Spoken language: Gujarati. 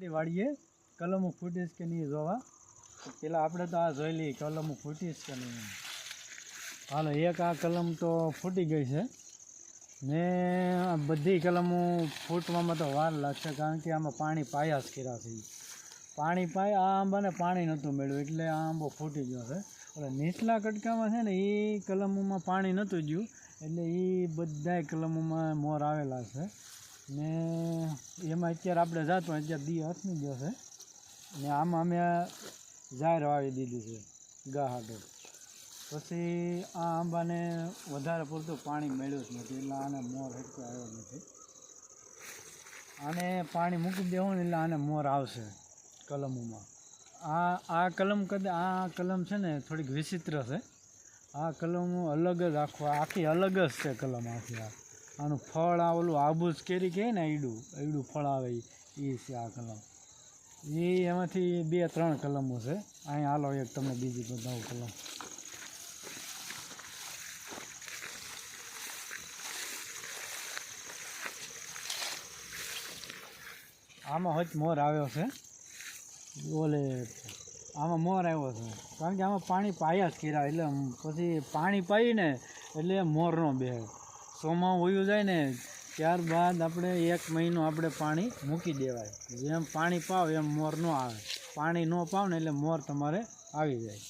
વાળીએ કલમો ફૂટીશ કે નહીં જોવા પેલા આપણે તો આ જોઈ લઈએ કલમો ફૂટીશ કે નહીં. હાલો એક આ કલમ તો ફૂટી ગઈ છે ને બધી કલમો ફૂટવામાં તો વાર લાગશે કારણ કે આમાં પાણી પાયા જ કર્યા છે. પાણી પાય આ આંબાને પાણી નહોતું મળ્યું એટલે આ આંબો ફૂટી ગયો છે. એટલે નીચલા કટકામાં છે ને એ કલમોમાં પાણી નહોતું ગયું એટલે એ બધાય કલમોમાં મોર આવેલા છે ને એમાં અત્યારે આપણે જાતું અત્યારે દી હાથની ગયો છે ને આમાં અમે જાહેર વાવી દીધી છે ગાહાટો. પછી આ આંબાને વધારે પૂરતું પાણી મળ્યું જ નથી એટલે આને મોર હેઠો આવ્યો નથી. આને પાણી મૂકી દેવું ને એટલે આને મોર આવશે કલમોમાં. આ કલમ છે ને થોડીક વિચિત્ર છે. આ કલમો અલગ જ આખી અલગ જ છે કલમ આખી. આનું ફળ આ ઓલું આબૂજ કેરી કહે ને એડું ફળ આવે એ છે આ કલમ. એ એમાંથી 2-3 કલમો છે. અહીં હાલો એક તમને બીજી બતાવું કલમ. આમાં હોચ મોર આવ્યો છે. આમાં મોર આવ્યો છે કારણ કે આમાં પાણી પાયા જ કર્યા એટલે પછી પાણી પાઈને એટલે મોર ન બેસે. ચોમાસું વયું જાય ને ત્યારબાદ આપણે 1 મહિનો આપણે પાણી મૂકી દેવાય. જેમ પાણી પાવ એમ મોર ન આવે. પાણી ન પાવ ને એટલે મોર તમારે આવી જાય.